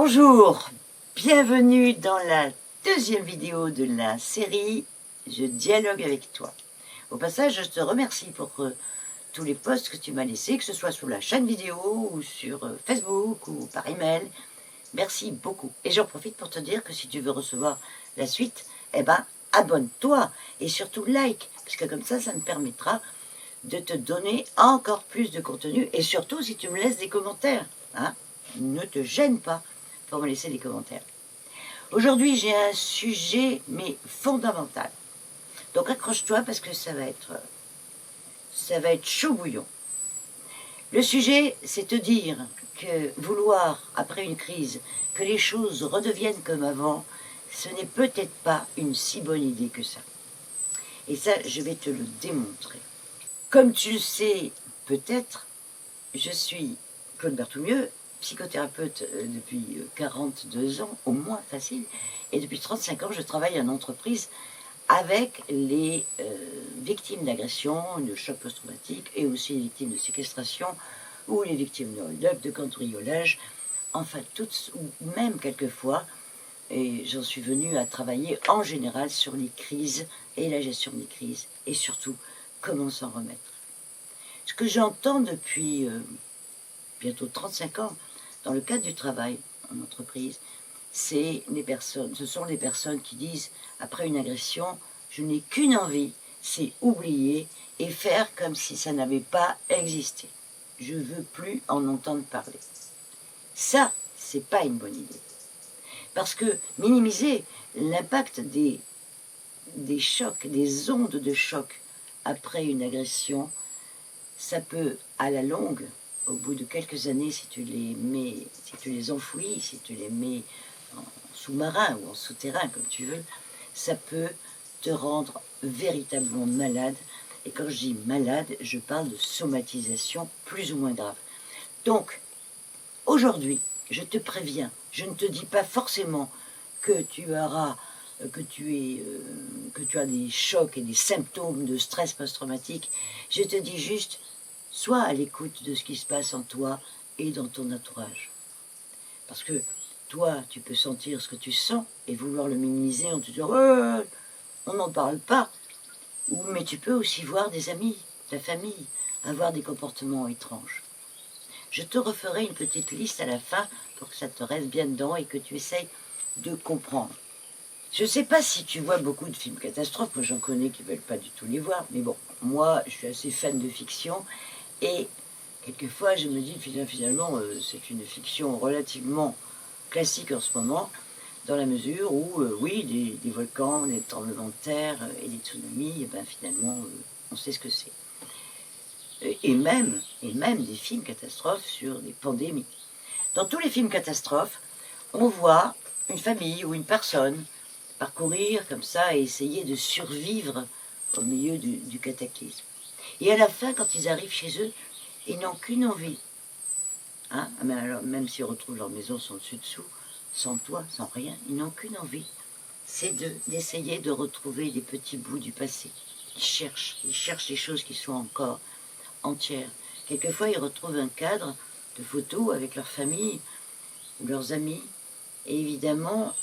Bonjour, bienvenue dans la deuxième vidéo de la série Je dialogue avec toi. Au passage, je te remercie pour tous les posts que tu m'as laissés, que ce soit sur la chaîne vidéo ou sur Facebook ou par email. Merci beaucoup. Et j'en profite pour te dire que si tu veux recevoir la suite, eh ben, abonne-toi et surtout like, parce que comme ça me permettra de te donner encore plus de contenu et surtout si tu me laisses des commentaires. Hein, ne te gêne pas pour me laisser des commentaires. Aujourd'hui, j'ai un sujet, mais fondamental. Donc accroche-toi parce que ça va être chaud bouillon. Le sujet, c'est te dire que vouloir, après une crise, que les choses redeviennent comme avant, ce n'est peut-être pas une si bonne idée que ça. Et ça, je vais te le démontrer. Comme tu le sais peut-être, je suis Claude Berthoumieux, psychothérapeute depuis 42 ans, au moins facile, et depuis 35 ans, je travaille en entreprise avec les victimes d'agression, de choc post-traumatique, et aussi les victimes de séquestration, ou les victimes de hold-up, de cambriolage, enfin toutes, ou même quelquefois, et j'en suis venue à travailler en général sur les crises et la gestion des crises, et surtout, comment s'en remettre. Ce que j'entends depuis bientôt 35 ans, dans le cadre du travail en entreprise, ce sont les personnes qui disent, après une agression, je n'ai qu'une envie, c'est oublier et faire comme si ça n'avait pas existé. Je ne veux plus en entendre parler. Ça, c'est pas une bonne idée. Parce que minimiser l'impact des chocs, des ondes de choc après une agression, ça peut, à la longue, au bout de quelques années, si tu les enfouis, si tu les mets en sous-marin ou en souterrain, comme tu veux, ça peut te rendre véritablement malade. Et quand je dis malade, je parle de somatisation plus ou moins grave. Donc, aujourd'hui, je te préviens, je ne te dis pas forcément que tu as des chocs et des symptômes de stress post-traumatique. Je te dis juste, sois à l'écoute de ce qui se passe en toi et dans ton entourage. Parce que toi, tu peux sentir ce que tu sens et vouloir le minimiser en te disant on n'en parle pas. Mais tu peux aussi voir des amis, ta famille, avoir des comportements étranges. Je te referai une petite liste à la fin pour que ça te reste bien dedans et que tu essayes de comprendre. Je ne sais pas si tu vois beaucoup de films catastrophes, moi j'en connais qui ne veulent pas du tout les voir, mais bon, moi je suis assez fan de fiction et quelquefois je me dis finalement c'est une fiction relativement classique en ce moment, dans la mesure où oui, des volcans, des tremblements de terre et des tsunamis, et ben finalement on sait ce que c'est. Et même des films catastrophes sur des pandémies. Dans tous les films catastrophes, on voit une famille ou une personne parcourir comme ça et essayer de survivre au milieu du cataclysme. Et à la fin, quand ils arrivent chez eux, ils n'ont qu'une envie. Hein, alors, même s'ils retrouvent leur maison sans dessus-dessous, sans toit, sans rien, ils n'ont qu'une envie. C'est d'essayer de retrouver des petits bouts du passé. Ils cherchent les choses qui sont encore entières. Quelquefois, ils retrouvent un cadre de photos avec leur famille, leurs amis, et évidemment,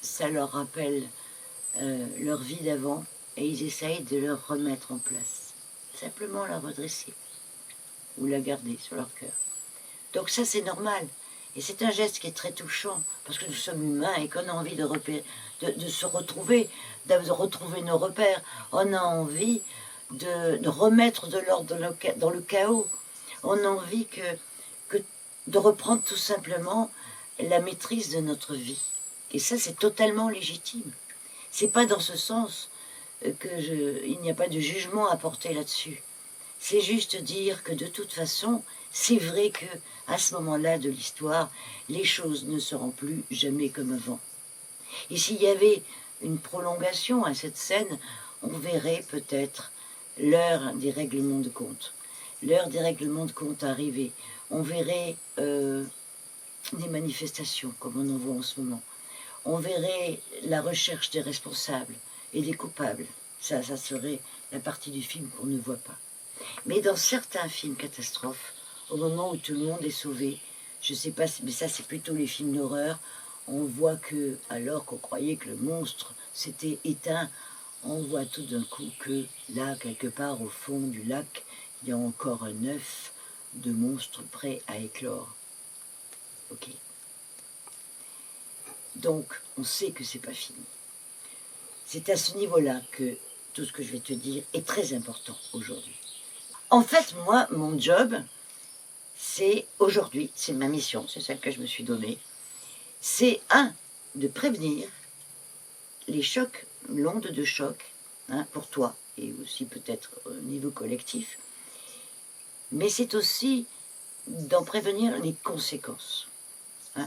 ça leur rappelle leur vie d'avant, et ils essayent de le remettre en place. Simplement la redresser, ou la garder sur leur cœur. Donc ça, c'est normal. Et c'est un geste qui est très touchant, parce que nous sommes humains et qu'on a envie de se retrouver, de retrouver nos repères. On a envie de remettre de l'ordre dans le chaos. On a envie de reprendre tout simplement la maîtrise de notre vie. Et ça, c'est totalement légitime. C'est pas dans ce sens il n'y a pas de jugement à porter là-dessus. C'est juste dire que de toute façon, c'est vrai que à ce moment-là de l'histoire, les choses ne seront plus jamais comme avant. Et s'il y avait une prolongation à cette scène, on verrait peut-être l'heure des règlements de compte. L'heure des règlements de compte arriver. On verrait des manifestations comme on en voit en ce moment. On verrait la recherche des responsables et des coupables. Ça serait la partie du film qu'on ne voit pas. Mais dans certains films catastrophes, au moment où tout le monde est sauvé, je sais pas, mais ça c'est plutôt les films d'horreur, on voit que, alors qu'on croyait que le monstre s'était éteint, on voit tout d'un coup que là, quelque part au fond du lac, il y a encore un œuf de monstre prêt à éclore. Ok. Donc, on sait que c'est pas fini. C'est à ce niveau-là que tout ce que je vais te dire est très important aujourd'hui. En fait, moi, mon job, c'est aujourd'hui, c'est ma mission, c'est celle que je me suis donnée, c'est de prévenir les chocs, l'onde de choc, pour toi, et aussi peut-être au niveau collectif, mais c'est aussi d'en prévenir les conséquences.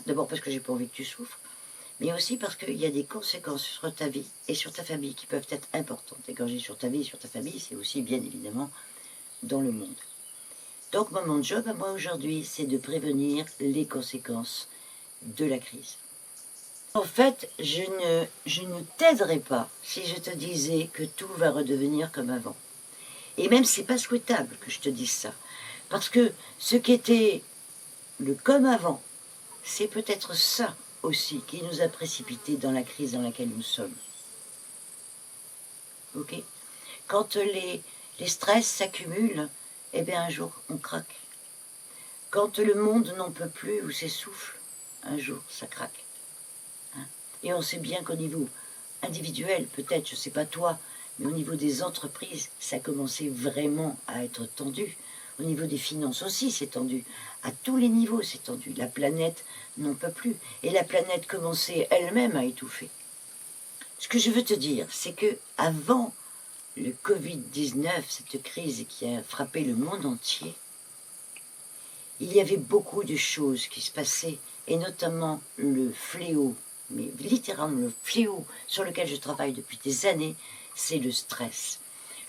D'abord parce que j'ai pas envie que tu souffres, mais aussi parce qu'il y a des conséquences sur ta vie et sur ta famille qui peuvent être importantes. Et quand je dis sur ta vie et sur ta famille, c'est aussi bien évidemment dans le monde. Donc mon job à moi aujourd'hui, c'est de prévenir les conséquences de la crise. En fait, je ne t'aiderais pas si je te disais que tout va redevenir comme avant. Et même, c'est pas souhaitable que je te dise ça. Parce que ce qui était le comme avant, c'est peut-être ça aussi qui nous a précipités dans la crise dans laquelle nous sommes. Ok? Quand les stress s'accumulent, eh bien un jour, on craque. Quand le monde n'en peut plus ou s'essouffle, un jour, ça craque. Et on sait bien qu'au niveau individuel, peut-être, je ne sais pas toi, mais au niveau des entreprises, ça a commencé vraiment à être tendu. Au niveau des finances aussi, c'est tendu. À tous les niveaux, c'est tendu. La planète n'en peut plus. Et la planète commençait elle-même à étouffer. Ce que je veux te dire, c'est que avant le Covid-19, cette crise qui a frappé le monde entier, il y avait beaucoup de choses qui se passaient, et notamment le fléau, mais littéralement le fléau sur lequel je travaille depuis des années, c'est le stress.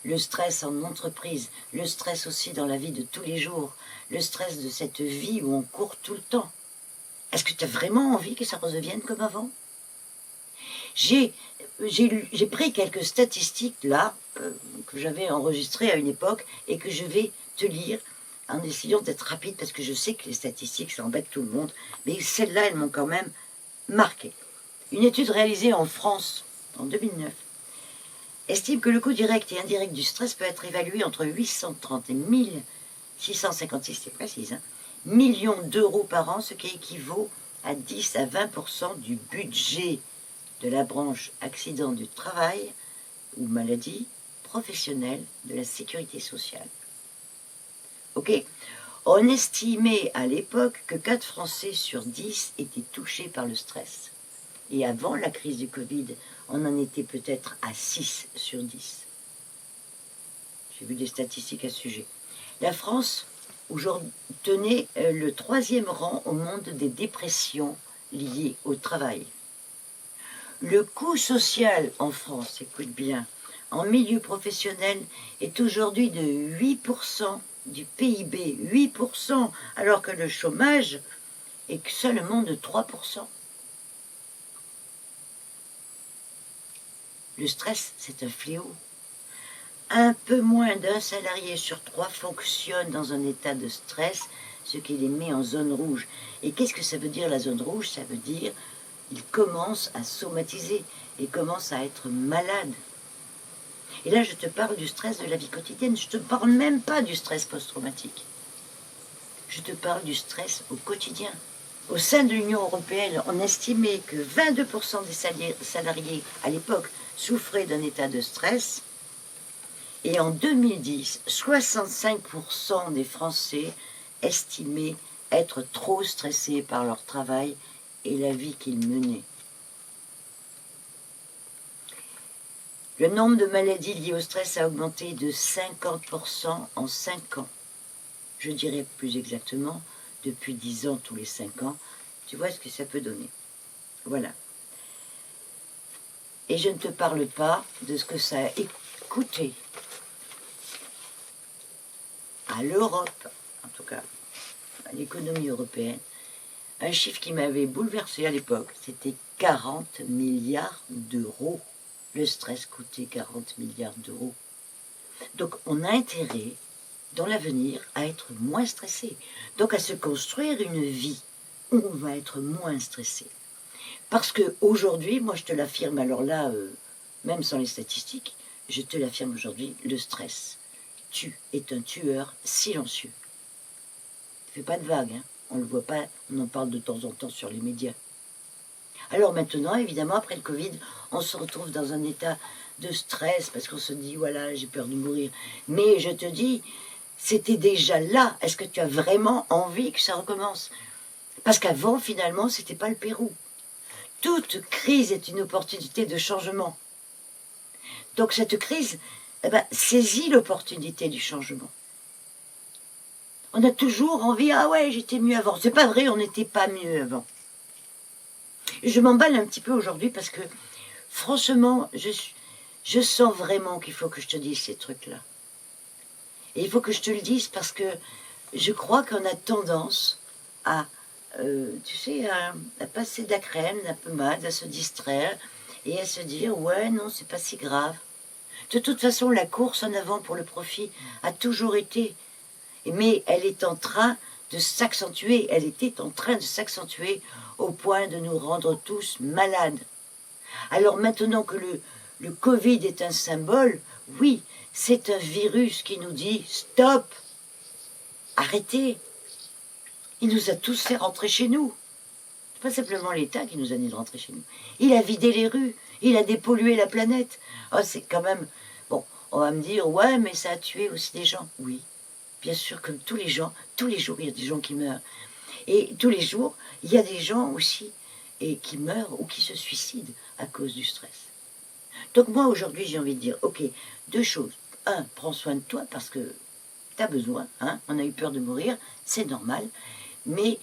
Le stress en entreprise, le stress aussi dans la vie de tous les jours, le stress de cette vie où on court tout le temps. Est-ce que tu as vraiment envie que ça redevienne comme avant? J'ai pris quelques statistiques là, que j'avais enregistrées à une époque et que je vais te lire en essayant d'être rapide parce que je sais que les statistiques, ça embête tout le monde, mais celles-là, elles m'ont quand même marqué. Une étude réalisée en France en 2009 estime que le coût direct et indirect du stress peut être évalué entre 830 et 1656, c'est précis, millions d'euros par an, ce qui équivaut à 10 à 20% du budget de la branche accident du travail ou maladie professionnelle de la sécurité sociale. Ok? On estimait à l'époque que 4 Français sur 10 étaient touchés par le stress. Et avant la crise du Covid, on en était peut-être à 6 sur 10. J'ai vu des statistiques à ce sujet. La France, aujourd'hui, tenait le 3e rang au monde des dépressions liées au travail. Le coût social en France, écoute bien, en milieu professionnel est aujourd'hui de 8% du PIB, 8%, alors que le chômage est seulement de 3%. Le stress, c'est un fléau. Un peu moins d'un salarié sur 3 fonctionne dans un état de stress, ce qui les met en zone rouge. Et qu'est-ce que ça veut dire la zone rouge? Ça veut dire qu'il commence à somatiser et commence à être malade. Et là, je te parle du stress de la vie quotidienne. Je ne te parle même pas du stress post-traumatique. Je te parle du stress au quotidien. Au sein de l'Union européenne, on estimait que 22% des salariés à l'époque souffraient d'un état de stress. Et en 2010, 65% des Français estimaient être trop stressés par leur travail et la vie qu'ils menaient. Le nombre de maladies liées au stress a augmenté de 50% en 5 ans. Je dirais plus exactement, depuis 10 ans, tous les 5 ans. Tu vois ce que ça peut donner. Voilà. Et je ne te parle pas de ce que ça a coûté à l'Europe, en tout cas à l'économie européenne. Un chiffre qui m'avait bouleversé à l'époque, c'était 40 milliards d'euros. Le stress coûtait 40 milliards d'euros. Donc on a intérêt, dans l'avenir, à être moins stressé. Donc à se construire une vie on va être moins stressé. Parce qu'aujourd'hui, moi je te l'affirme, alors là, même sans les statistiques, je te l'affirme aujourd'hui, le stress est un tueur silencieux. Ne fais pas de vagues, hein. On ne le voit pas, on en parle de temps en temps sur les médias. Alors maintenant, évidemment, après le Covid, on se retrouve dans un état de stress parce qu'on se dit, voilà, j'ai peur de mourir. Mais je te dis, c'était déjà là. Est-ce que tu as vraiment envie que ça recommence? Parce qu'avant, finalement, c'était pas le Pérou. Toute crise est une opportunité de changement. Donc cette crise, saisit l'opportunité du changement. On a toujours envie, ah ouais, j'étais mieux avant. C'est pas vrai, on n'était pas mieux avant. Je m'emballe un petit peu aujourd'hui parce que, franchement, je sens vraiment qu'il faut que je te dise ces trucs-là. Et il faut que je te le dise parce que je crois qu'on a tendance à, tu sais, à passer de la crème, de la pommade, à se distraire et à se dire, ouais, non, c'est pas si grave. De toute façon, la course en avant pour le profit a toujours été, mais elle est en train de s'accentuer, elle était en train de s'accentuer au point de nous rendre tous malades. Alors maintenant que le Covid est un symbole, oui, c'est un virus qui nous dit « stop, arrêtez ». Il nous a tous fait rentrer chez nous. C'est pas simplement l'État qui nous a dit de rentrer chez nous. Il a vidé les rues, il a dépollué la planète. Oh, c'est quand même... Bon, on va me dire « ouais, mais ça a tué aussi des gens ». Oui, bien sûr, comme tous les jours, il y a des gens qui meurent. Et tous les jours, il y a des gens aussi qui meurent ou qui se suicident à cause du stress. Donc moi, aujourd'hui, j'ai envie de dire, ok, deux choses. Un, prends soin de toi parce que tu as besoin, hein, on a eu peur de mourir, c'est normal. Mais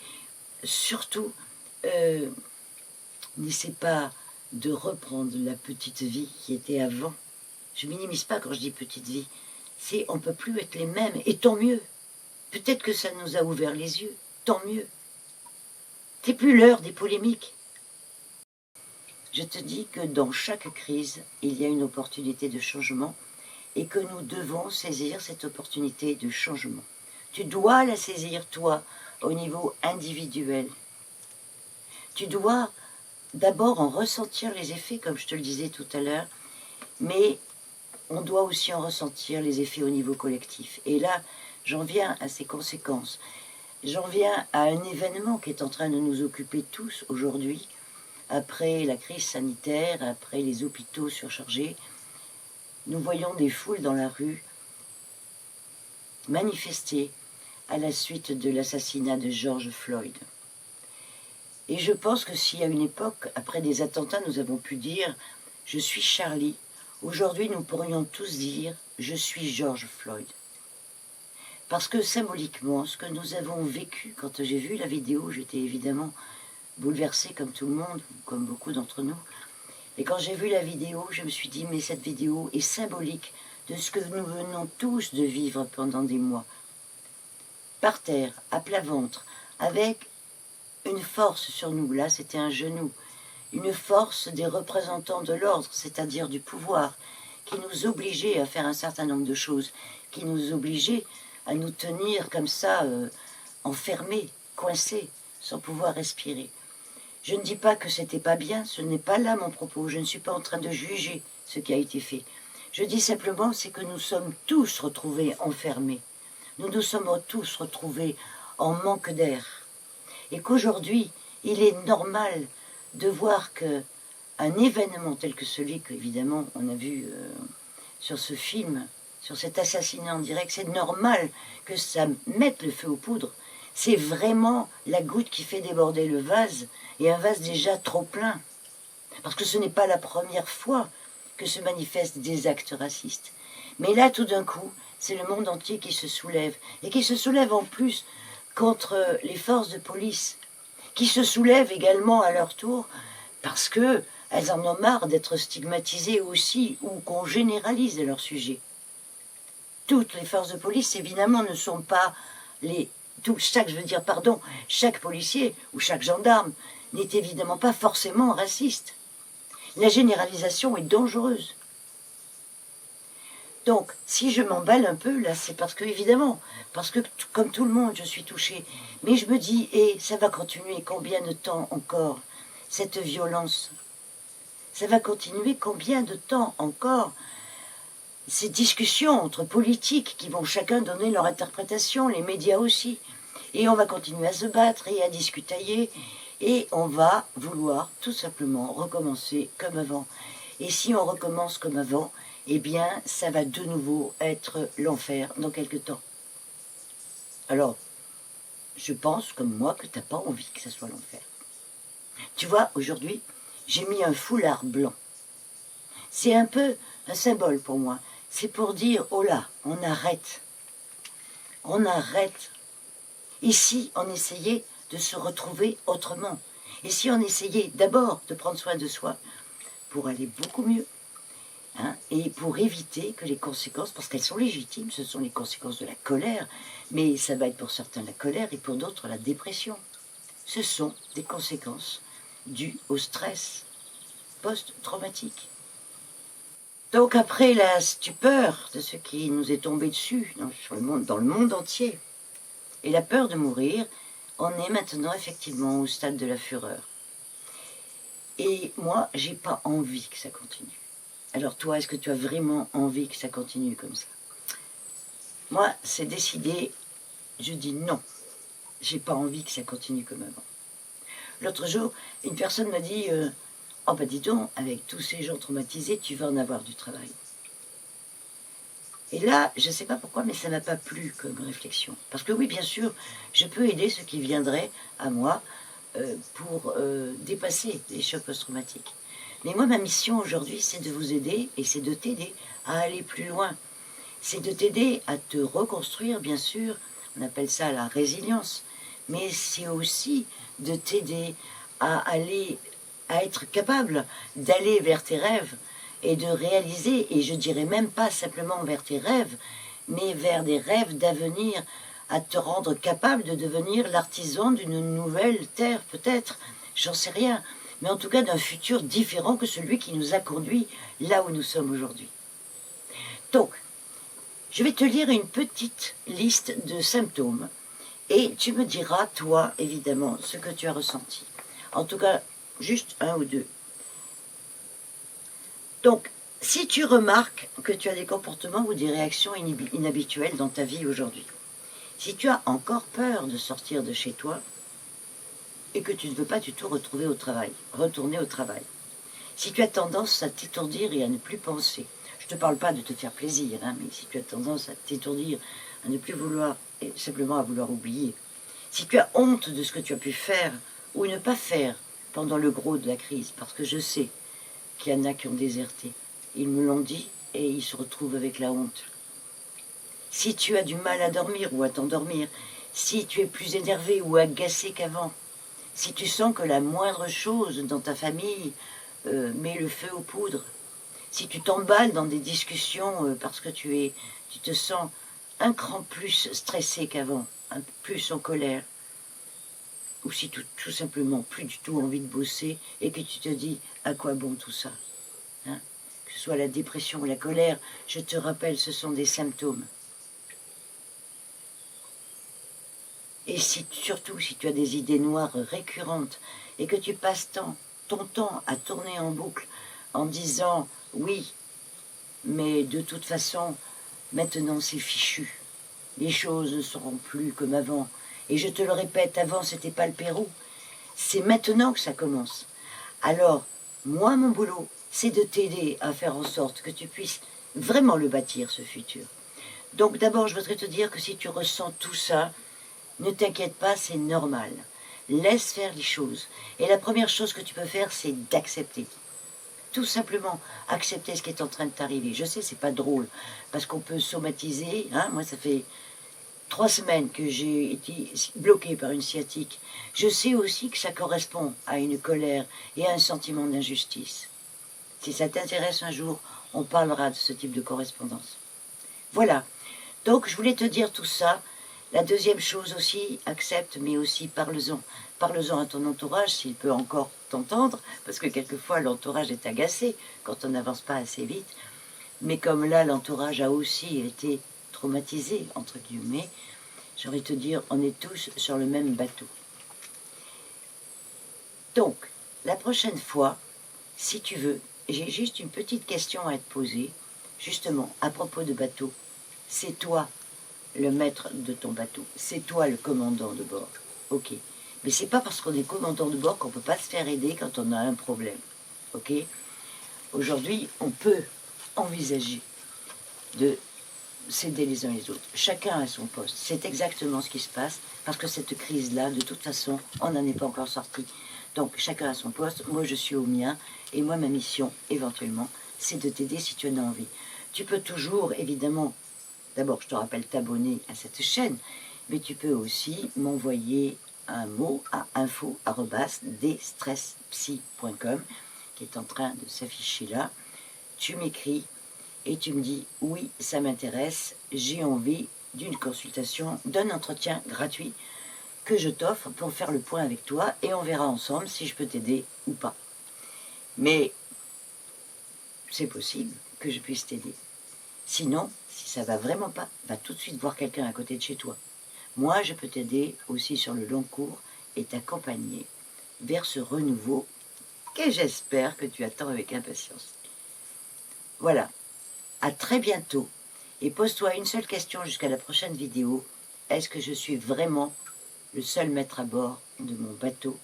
surtout, n'essaie pas de reprendre la petite vie qui était avant. Je minimise pas quand je dis petite vie. On ne peut plus être les mêmes, et tant mieux. Peut-être que ça nous a ouvert les yeux, tant mieux. C'est plus l'heure des polémiques. Je te dis que dans chaque crise, il y a une opportunité de changement et que nous devons saisir cette opportunité de changement. Tu dois la saisir, toi, au niveau individuel. Tu dois d'abord en ressentir les effets, comme je te le disais tout à l'heure, mais on doit aussi en ressentir les effets au niveau collectif. Et là, j'en viens à ses conséquences. J'en viens à un événement qui est en train de nous occuper tous aujourd'hui, après la crise sanitaire, après les hôpitaux surchargés. Nous voyons des foules dans la rue manifester à la suite de l'assassinat de George Floyd. Et je pense que si à une époque, après des attentats, nous avons pu dire « je suis Charlie », aujourd'hui nous pourrions tous dire « je suis George Floyd ». Parce que symboliquement, ce que nous avons vécu, quand j'ai vu la vidéo, j'étais évidemment bouleversée comme tout le monde, comme beaucoup d'entre nous. Et quand j'ai vu la vidéo, je me suis dit, mais cette vidéo est symbolique de ce que nous venons tous de vivre pendant des mois. Par terre, à plat ventre, avec une force sur nous, là c'était un genou, une force des représentants de l'ordre, c'est-à-dire du pouvoir, qui nous obligeait à faire un certain nombre de choses, qui nous obligeait à nous tenir comme ça, enfermés, coincés, sans pouvoir respirer. Je ne dis pas que c'était pas bien, ce n'est pas là mon propos, je ne suis pas en train de juger ce qui a été fait. Je dis simplement, c'est que nous sommes tous retrouvés enfermés. Nous nous sommes tous retrouvés en manque d'air. Et qu'aujourd'hui, il est normal de voir qu'un événement tel que celui qu'évidemment on a vu sur ce film, sur cet assassinat en direct, c'est normal que ça mette le feu aux poudres. C'est vraiment la goutte qui fait déborder le vase, et un vase déjà trop plein. Parce que ce n'est pas la première fois que se manifestent des actes racistes. Mais là, tout d'un coup, c'est le monde entier qui se soulève, et qui se soulève en plus contre les forces de police, qui se soulèvent également à leur tour, parce qu'elles en ont marre d'être stigmatisées aussi, ou qu'on généralise à leur sujet. Toutes les forces de police, évidemment, ne sont pas chaque policier ou chaque gendarme n'est évidemment pas forcément raciste. La généralisation est dangereuse. Donc, si je m'emballe un peu, là, c'est parce que, évidemment, parce que, comme tout le monde, je suis touchée. Mais je me dis, ça va continuer combien de temps encore, cette violence? Ça va continuer combien de temps encore, ces discussions entre politiques qui vont chacun donner leur interprétation, les médias aussi. Et on va continuer à se battre et à discutailler, et on va vouloir tout simplement recommencer comme avant. Et si on recommence comme avant, eh bien, ça va de nouveau être l'enfer dans quelque temps. Alors, je pense, comme moi, que tu n'as pas envie que ça soit l'enfer. Tu vois, aujourd'hui, j'ai mis un foulard blanc. C'est un peu un symbole pour moi. C'est pour dire, oh là, on arrête. On arrête. Et si on essayait de se retrouver autrement? Et si on essayait d'abord de prendre soin de soi pour aller beaucoup mieux, hein, et pour éviter que les conséquences, parce qu'elles sont légitimes, ce sont les conséquences de la colère, mais ça va être pour certains la colère et pour d'autres la dépression. Ce sont des conséquences dues au stress post-traumatique. Donc après la stupeur de ce qui nous est tombé dessus dans le monde entier, et la peur de mourir, on est maintenant effectivement au stade de la fureur. Et moi, j'ai pas envie que ça continue. Alors toi, est-ce que tu as vraiment envie que ça continue comme ça? Moi, c'est décidé, je dis non. J'ai pas envie que ça continue comme avant. L'autre jour, une personne m'a dit oh bah dis donc, avec tous ces gens traumatisés, tu vas en avoir du travail. Et là, je ne sais pas pourquoi, mais ça n'a pas plu comme réflexion. Parce que oui, bien sûr, je peux aider ceux qui viendraient à moi pour dépasser les chocs post-traumatiques. Mais moi, ma mission aujourd'hui, c'est de vous aider et c'est de t'aider à aller plus loin. C'est de t'aider à te reconstruire, bien sûr. On appelle ça la résilience. Mais c'est aussi de t'aider à aller, à être capable d'aller vers tes rêves et de réaliser, et je dirais même pas simplement vers tes rêves, mais vers des rêves d'avenir, à te rendre capable de devenir l'artisan d'une nouvelle terre, peut-être, j'en sais rien, mais en tout cas d'un futur différent que celui qui nous a conduits là où nous sommes aujourd'hui. Donc, je vais te lire une petite liste de symptômes, et tu me diras, toi, évidemment, ce que tu as ressenti. En tout cas, juste un ou deux. Donc, si tu remarques que tu as des comportements ou des réactions inhabituelles dans ta vie aujourd'hui, si tu as encore peur de sortir de chez toi et que tu ne veux pas du tout retourner au travail, si tu as tendance à t'étourdir et à ne plus penser, je ne te parle pas de te faire plaisir, hein, mais si tu as tendance à t'étourdir, à ne plus vouloir, et simplement à vouloir oublier, si tu as honte de ce que tu as pu faire ou ne pas faire pendant le gros de la crise, parce que je sais qu'il y en a qui ont déserté. Ils me l'ont dit et ils se retrouvent avec la honte. Si tu as du mal à dormir ou à t'endormir, si tu es plus énervé ou agacé qu'avant, si tu sens que la moindre chose dans ta famille met le feu aux poudres, si tu t'emballes dans des discussions parce que tu te sens un cran plus stressé qu'avant, un peu plus en colère, ou si tout simplement plus du tout envie de bosser et que tu te dis à quoi bon tout ça, hein? Que ce soit la dépression ou la colère, je te rappelle, ce sont des symptômes. Et surtout si tu as des idées noires récurrentes et que tu passes ton temps à tourner en boucle en disant oui, mais de toute façon, maintenant c'est fichu, les choses ne seront plus comme avant. Et je te le répète, avant c'était pas le Pérou, c'est maintenant que ça commence. Alors, moi mon boulot, c'est de t'aider à faire en sorte que tu puisses vraiment le bâtir, ce futur. Donc d'abord, je voudrais te dire que si tu ressens tout ça, ne t'inquiète pas, c'est normal. Laisse faire les choses. Et la première chose que tu peux faire, c'est d'accepter. Tout simplement, accepter ce qui est en train de t'arriver. Je sais, c'est pas drôle, parce qu'on peut somatiser, hein, moi ça fait 3 semaines que j'ai été bloquée par une sciatique. Je sais aussi que ça correspond à une colère et à un sentiment d'injustice. Si ça t'intéresse un jour, on parlera de ce type de correspondance. Voilà. Donc, je voulais te dire tout ça. La deuxième chose aussi, accepte, mais aussi parle-en. Parle-en à ton entourage, s'il peut encore t'entendre, parce que quelquefois l'entourage est agacé quand on n'avance pas assez vite. Mais comme là, l'entourage a aussi été traumatisé, entre guillemets, j'ai envie de te dire, on est tous sur le même bateau. Donc, la prochaine fois, si tu veux, j'ai juste une petite question à te poser, justement, à propos de bateau. C'est toi le maître de ton bateau, c'est toi le commandant de bord. Ok. Mais c'est pas parce qu'on est commandant de bord qu'on peut pas se faire aider quand on a un problème. Ok. Aujourd'hui, on peut envisager de s'aider les uns les autres. Chacun a son poste. C'est exactement ce qui se passe, parce que cette crise-là, de toute façon, on n'en est pas encore sorti. Donc, chacun a son poste. Moi, je suis au mien. Et moi, ma mission, éventuellement, c'est de t'aider si tu en as envie. Tu peux toujours, évidemment, d'abord, je te rappelle, t'abonner à cette chaîne, mais tu peux aussi m'envoyer un mot à info@dstresspsy.com qui est en train de s'afficher là. Tu m'écris et tu me dis « Oui, ça m'intéresse, j'ai envie d'une consultation, d'un entretien gratuit que je t'offre pour faire le point avec toi et on verra ensemble si je peux t'aider ou pas. » Mais c'est possible que je puisse t'aider. Sinon, si ça va vraiment pas, va tout de suite voir quelqu'un à côté de chez toi. Moi, je peux t'aider aussi sur le long cours et t'accompagner vers ce renouveau que j'espère que tu attends avec impatience. Voilà, à très bientôt et pose-toi une seule question jusqu'à la prochaine vidéo. Est-ce que je suis vraiment le seul maître à bord de mon bateau?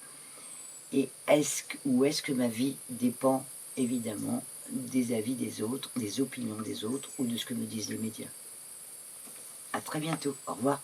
Et est-ce que ma vie dépend évidemment des avis des autres, des opinions des autres ou de ce que me disent les médias? À très bientôt, au revoir.